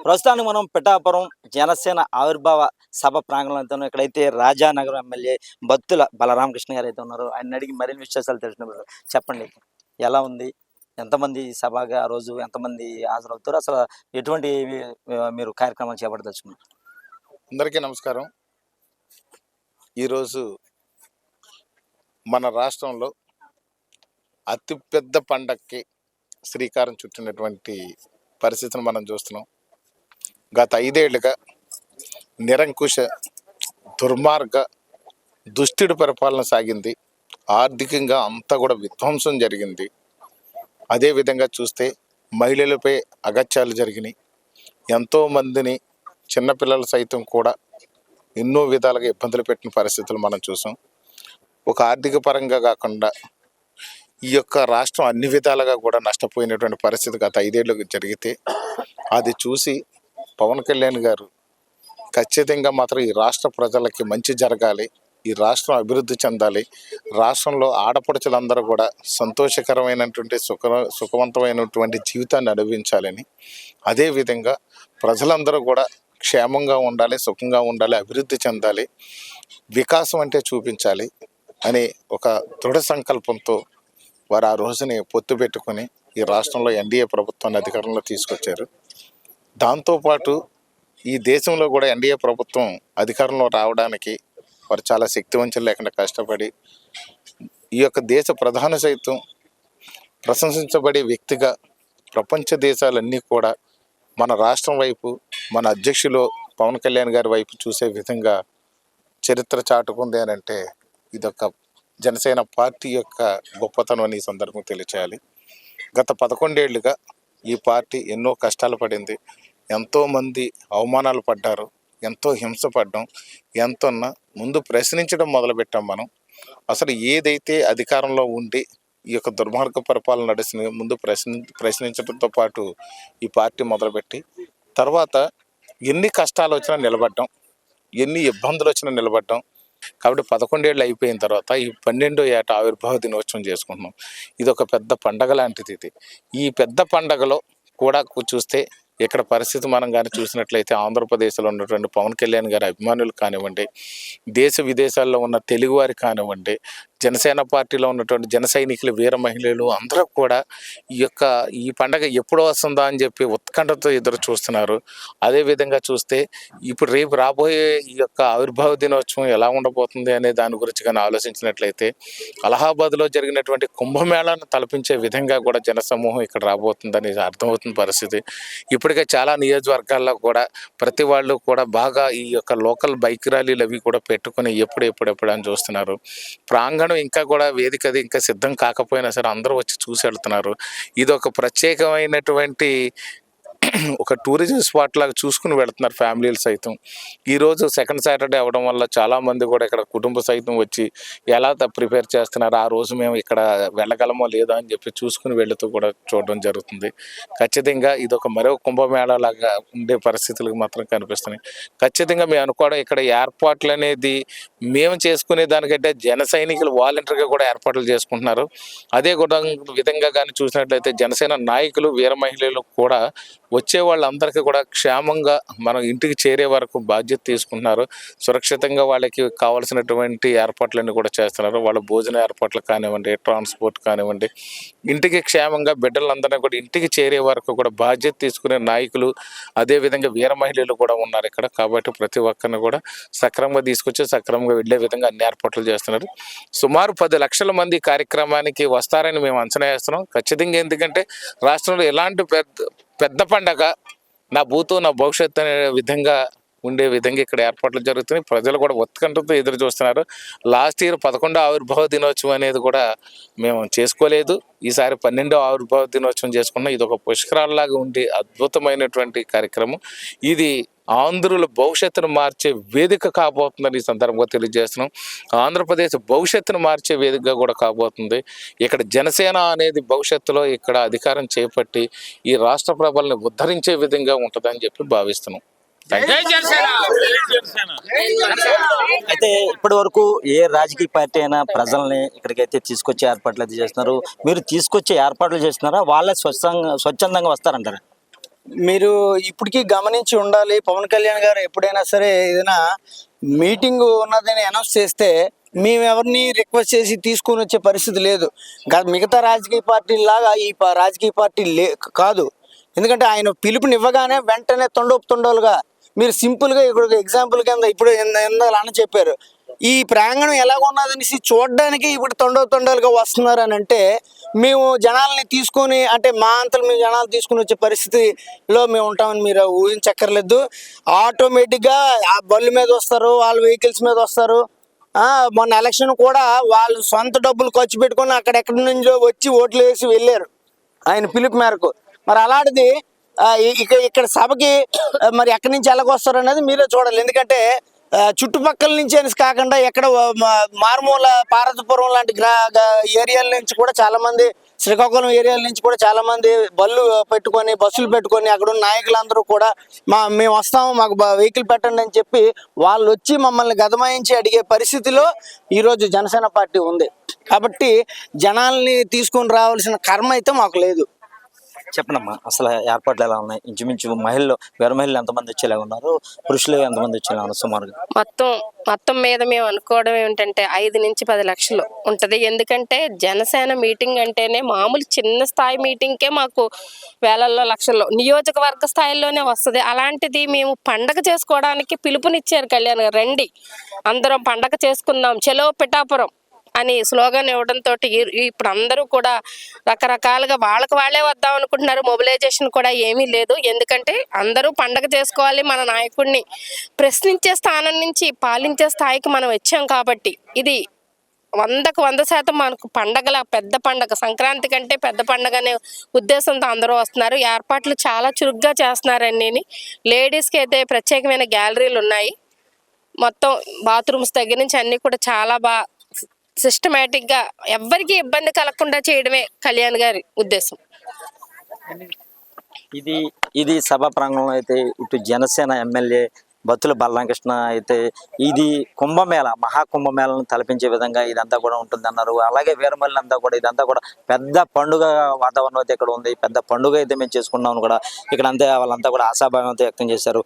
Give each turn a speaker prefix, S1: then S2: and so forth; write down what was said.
S1: ప్రస్తుతానికి మనం పిఠాపురం జనసేన ఆవిర్భావ సభ ప్రాంగణంలో ఇక్కడైతే రాజానగరం ఎమ్మెల్యే బత్తుల బలరామకృష్ణ గారు అయితే ఉన్నారు. ఆయన అడిగి మరిన్ని విశేషాలు తెలిసినప్పుడు చెప్పండి, ఎలా ఉంది, ఎంతమంది సభగా ఆ రోజు ఎంతమంది హాజరవుతారు, అసలు ఎటువంటి మీరు కార్యక్రమాలు చేపట్టదలుచుకున్నారు?
S2: అందరికీ నమస్కారం. ఈరోజు మన రాష్ట్రంలో అతిపెద్ద పండక్కి శ్రీకారం చుట్టినటువంటి పరిస్థితిని మనం చూస్తున్నాం. గత 5 ఏళ్లుగా నిరంకుశ దుర్మార్గ దుష్టుడి పరిపాలన సాగింది. ఆర్థికంగా అంతా కూడా విధ్వంసం జరిగింది. అదేవిధంగా చూస్తే మహిళలపై అగత్యాలు జరిగినాయి. ఎంతోమందిని చిన్నపిల్లలు సైతం కూడా ఎన్నో విధాలుగా ఇబ్బందులు పెట్టిన పరిస్థితులు మనం చూసాం. ఒక ఆర్థిక పరంగా కాకుండా ఈ యొక్క రాష్ట్రం అన్ని విధాలుగా కూడా నష్టపోయినటువంటి పరిస్థితి గత 5 ఏళ్ళకి జరిగితే అది చూసి పవన్ కళ్యాణ్ గారు ఖచ్చితంగా మాత్రం ఈ రాష్ట్ర ప్రజలకి మంచి జరగాలి, ఈ రాష్ట్రం అభివృద్ధి చెందాలి, రాష్ట్రంలో ఆడపడుచులందరూ కూడా సంతోషకరమైనటువంటి సుఖవంతమైనటువంటి జీవితాన్ని అనుభవించాలని, అదేవిధంగా ప్రజలందరూ కూడా క్షేమంగా ఉండాలి, సుఖంగా ఉండాలి, అభివృద్ధి చెందాలి, వికాసం అంటే చూపించాలి అనే ఒక దృఢ సంకల్పంతో వారు ఆ రోజుని పొత్తు పెట్టుకొని ఈ రాష్ట్రంలో ఎన్డీఏ ప్రభుత్వాన్ని అధికారంలో తీసుకొచ్చారు. దాంతోపాటు ఈ దేశంలో కూడా ఎన్డీఏ ప్రభుత్వం అధికారంలో రావడానికి వారు చాలా శక్తివంచన లేకుండా కష్టపడి ఈ యొక్క దేశ ప్రధాన సైతం ప్రశంసించబడే వ్యక్తిగా ప్రపంచ దేశాలన్నీ కూడా మన రాష్ట్రం వైపు, మన అధ్యక్షులు పవన్ కళ్యాణ్ గారి వైపు చూసే విధంగా చరిత్ర చాటుకుంది అని అంటే ఇదొక జనసేన పార్టీ యొక్క గొప్పతనం అని ఈ సందర్భం తెలియచేయాలి. గత 11 ఏళ్లుగా ఈ పార్టీ ఎన్నో కష్టాలు పడింది, ఎంతోమంది అవమానాలు పడ్డారు, ఎంతో హింస పడ్డాం. ఎంతన్నా ముందు ప్రశ్నించడం మొదలుపెట్టాం మనం. అసలు ఏదైతే అధికారంలో ఉండి ఈ యొక్క దుర్మార్గ పరిపాలన నడిచిన ముందు ప్రశ్నించడంతో పాటు ఈ పార్టీ మొదలుపెట్టి తర్వాత ఎన్ని కష్టాలు వచ్చినా నిలబడ్డాం, ఎన్ని ఇబ్బందులు వచ్చినా నిలబడ్డాం. కాబట్టి 11 ఏళ్ళు అయిపోయిన తర్వాత ఈ 12వ ఏట ఆవిర్భావ దినోత్సవం చేసుకుంటున్నాం. ఇది ఒక పెద్ద పండగ లాంటిది. ఈ పెద్ద పండగలో కూడా చూస్తే ఇక్కడ పరిస్థితి మనం కానీ చూసినట్లయితే ఆంధ్రప్రదేశ్లో ఉన్నటువంటి పవన్ కళ్యాణ్ గారి అభిమానులు కానివ్వండి, దేశ విదేశాల్లో ఉన్న తెలుగువారి కానివ్వండి, జనసేన పార్టీలో ఉన్నటువంటి జన సైనికులు, వీర మహిళలు అందరూ కూడా ఈ పండగ ఎప్పుడు వస్తుందా అని చెప్పి ఉత్కంఠతో ఎదురు చూస్తున్నారు. అదేవిధంగా చూస్తే ఇప్పుడు రేపు రాబోయే ఈ యొక్క ఆవిర్భావ దినోత్సవం ఎలా ఉండబోతుంది అనే దాని గురించి కానీ ఆలోచించినట్లయితే అలహాబాద్లో జరిగినటువంటి కుంభమేళాను తలపించే విధంగా కూడా జనసమూహం ఇక్కడ రాబోతుందని అర్థమవుతున్న పరిస్థితి. ఇప్పటికే చాలా నియోజకవర్గాల్లో కూడా ప్రతి వాళ్ళు కూడా బాగా ఈ యొక్క లోకల్ బైక్ ర్యాలీలు అవి కూడా పెట్టుకుని ఎప్పుడు అని చూస్తున్నారు. ప్రాంగణం ఇంకా కూడా వేదిక అది ఇంకా సిద్ధం కాకపోయినా సరే అందరూ వచ్చి చూసి వెళ్తున్నారు. ఇది ఒక ప్రత్యేకమైనటువంటి ఒక టూరిజం స్పాట్ లాగా చూసుకుని వెళుతున్నారు ఫ్యామిలీలు సైతం. ఈరోజు సెకండ్ సాటర్డే అవ్వడం వల్ల చాలామంది కూడా ఇక్కడ కుటుంబ సైతం వచ్చి ఎలా ప్రిపేర్ చేస్తున్నారు, ఆ రోజు మేము ఇక్కడ వెళ్ళగలమో లేదో అని చెప్పి చూసుకుని వెళుతూ కూడా చూడడం జరుగుతుంది. ఖచ్చితంగా ఇది ఒక మరో కుంభమేళా లాగా ఉండే పరిస్థితులకు మాత్రం కనిపిస్తున్నాయి. ఖచ్చితంగా మేము అనుకోవడం ఇక్కడ ఏర్పాట్లు అనేది మేము చేసుకునే దానికంటే జన సైనికులు వాలంటీర్గా కూడా ఏర్పాట్లు చేసుకుంటున్నారు. అదే కూడా విధంగా కానీ చూసినట్లయితే జనసేన నాయకులు, వీర మహిళలు కూడా వచ్చే వాళ్ళందరికీ కూడా క్షేమంగా మనం ఇంటికి చేరే వరకు బాధ్యత తీసుకుంటున్నారు. సురక్షితంగా వాళ్ళకి కావాల్సినటువంటి ఏర్పాట్లన్నీ కూడా చేస్తున్నారు. వాళ్ళ భోజన ఏర్పాట్లు కానివ్వండి, ట్రాన్స్పోర్ట్ కానివ్వండి, ఇంటికి క్షేమంగా బిడ్డలందరినీ కూడా ఇంటికి చేరే వరకు కూడా బాధ్యత తీసుకునే నాయకులు, అదేవిధంగా వీర మహిళలు కూడా ఉన్నారు ఇక్కడ. కాబట్టి ప్రతి ఒక్కరిని కూడా సక్రమంగా తీసుకొచ్చి సక్రమంగా వెళ్ళే విధంగా అన్ని ఏర్పాట్లు చేస్తున్నారు. సుమారు 10 లక్షల మంది కార్యక్రమానికి వస్తారని మేము అంచనా వేస్తున్నాం ఖచ్చితంగా. ఎందుకంటే రాష్ట్రంలో ఎలాంటి పెద్ద పండగ నా భూతో నా భవిష్యత్తు అనే విధంగా ఉండే విధంగా ఇక్కడ ఏర్పాట్లు జరుగుతున్నాయి. ప్రజలు కూడా ఉత్కంఠతో ఎదురు చూస్తున్నారు. లాస్ట్ ఇయర్ 11వ ఆవిర్భావ దినోత్సవం అనేది కూడా మేము చేసుకోలేదు. ఈసారి 12వ ఆవిర్భావ దినోత్సవం చేసుకున్నాం. ఇది ఒక పుష్కరాల్లాగా ఉండే అద్భుతమైనటువంటి కార్యక్రమం. ఇది ఆంధ్రుల భవిష్యత్తును మార్చే వేదిక కాబోతుందని ఈ సందర్భంగా తెలియజేస్తున్నాం. ఆంధ్రప్రదేశ్ భవిష్యత్తును మార్చే వేదికగా కూడా కాబోతుంది. ఇక్కడ జనసేన అనేది భవిష్యత్తులో ఇక్కడ అధికారం చేపట్టి ఈ రాష్ట్ర ప్రజల్ని ఉద్ధరించే విధంగా ఉంటుందని చెప్పి భావిస్తున్నాం.
S1: అయితే ఇప్పటి వరకు ఏ రాజకీయ పార్టీ అయినా ప్రజల్ని ఇక్కడికైతే తీసుకొచ్చే ఏర్పాట్లు అయితే చేస్తున్నారు. మీరు తీసుకొచ్చే ఏర్పాట్లు చేస్తున్నారా, వాళ్ళే స్వచ్ఛందంగా వస్తారంటారా?
S3: మీరు ఇప్పటికీ గమనించి ఉండాలి, పవన్ కళ్యాణ్ గారు ఎప్పుడైనా సరే ఏదైనా మీటింగ్ ఉన్నదని అనౌన్స్ చేస్తే మేము ఎవరిని రిక్వెస్ట్ చేసి తీసుకొని వచ్చే పరిస్థితి లేదు. మిగతా రాజకీయ పార్టీలాగా ఈ రాజకీయ పార్టీ కాదు. ఎందుకంటే ఆయన పిలుపునివ్వగానే వెంటనే తొండలుగా మీరు సింపుల్గా ఇప్పుడు ఎగ్జాంపుల్ కింద ఇప్పుడు అన్న చెప్పారు, ఈ ప్రాంగణం ఎలాగున్నదనేసి చూడడానికి ఇప్పుడు తొండలుగా వస్తున్నారు అని అంటే మేము జనాల్ని తీసుకొని అంటే మా అంతలు మేము జనాలు తీసుకుని వచ్చే పరిస్థితిలో మేము ఉంటామని మీరు ఊహించక్కర్లేదు. ఆటోమేటిక్గా ఆ బళ్ళు మీద వస్తారు, వాళ్ళ వెహికల్స్ మీద వస్తారు. మొన్న ఎలక్షన్ కూడా వాళ్ళు సొంత డబ్బులు ఖర్చు పెట్టుకొని అక్కడెక్కడి నుంచో వచ్చి ఓట్లు వేసి వెళ్ళారు ఆయన పిలుపు మేరకు. మరి అలాంటిది ఇక్కడ సభకి మరి ఎక్కడి నుంచి ఎలాగొస్తారు అనేది మీరే చూడాలి. ఎందుకంటే చుట్టుపక్కల నుంచి అనేసి కాకుండా ఎక్కడ మారుమూల పార్వతీపురం లాంటి ఏరియాల నుంచి కూడా చాలా మంది, శ్రీకాకుళం ఏరియాల నుంచి కూడా చాలా మంది బస్సులు పెట్టుకొని అక్కడ ఉన్న నాయకులందరూ కూడా మేము వస్తాము, మాకు వెహికల్ పెట్టండి అని చెప్పి వాళ్ళు వచ్చి మమ్మల్ని గదమాయించి అడిగే పరిస్థితిలో ఈరోజు జనసేన పార్టీ ఉంది. కాబట్టి జనాల్ని తీసుకొని రావాల్సిన కర్మ అయితే మాకు లేదు.
S1: చెప్పండమ్మా, అసలు ఏర్పాట్లు ఎలా ఉన్నాయి? ఇంచుమించు మహిళలు వేరే మహిళలు ఎంతమంది వచ్చేలా ఉన్నారు, పురుషులు ఎంతమంది వచ్చేలా ఉన్నారు సుమారుగా?
S4: మొత్తం మీద మేము అనుకోవడం ఏమిటంటే 5 నుంచి 10 లక్షలు ఉంటుంది. ఎందుకంటే జనసేన మీటింగ్ అంటేనే మామూలు చిన్న స్థాయి మీటింగ్కే మాకు వేలల్లో లక్షల్లో నియోజకవర్గ స్థాయిలోనే వస్తుంది. అలాంటిది మేము పండగ చేసుకోవడానికి పిలుపునిచ్చారు కళ్యాణ్ గారు, రండి అందరం పండగ చేసుకుందాం, చలో పిఠాపురం అని స్లోగన్ ఇవ్వడంతో ఇప్పుడు అందరూ కూడా రకరకాలుగా వాళ్ళే వద్దాం అనుకుంటున్నారు. మొబిలైజేషన్ కూడా ఏమీ లేదు. ఎందుకంటే అందరూ పండగ చేసుకోవాలి, మన నాయకుడిని ప్రశ్నించే స్థానం నుంచి పాలించే స్థాయికి మనం వచ్చాం. కాబట్టి ఇది 100కు 100% మనకు పెద్ద పండగ, సంక్రాంతి కంటే పెద్ద పండగ అనే ఉద్దేశంతో అందరూ వస్తున్నారు. ఏర్పాట్లు చాలా చురుగ్గా చేస్తున్నారండి. లేడీస్కి అయితే ప్రత్యేకమైన గ్యాలరీలు ఉన్నాయి. మొత్తం బాత్రూమ్స్ దగ్గర నుంచి అన్నీ కూడా చాలా బాగా సిస్టమేటిక్గా ఎవ్వరికి ఇబ్బంది కలగకుండా చేయడమే కళ్యాణ్ గారి ఉద్దేశం.
S1: ఇది సభా ప్రాంగణంలో అయితే ఇటు జనసేన ఎమ్మెల్యే బత్తుల బలరామకృష్ణ అయితే ఇది కుంభమేళ, మహాకుంభమేళను తలపించే విధంగా ఇదంతా కూడా ఉంటుంది అన్నారు. అలాగే వీరమల్లంతా కూడా ఇదంతా కూడా పెద్ద పండుగ వాతావరణం అయితే ఇక్కడ ఉంది. పెద్ద పండుగ అయితే మేము చేసుకున్నాం కూడా ఇక్కడ అంతే వాళ్ళంతా కూడా ఆశాభావం అయితే వ్యక్తం చేశారు.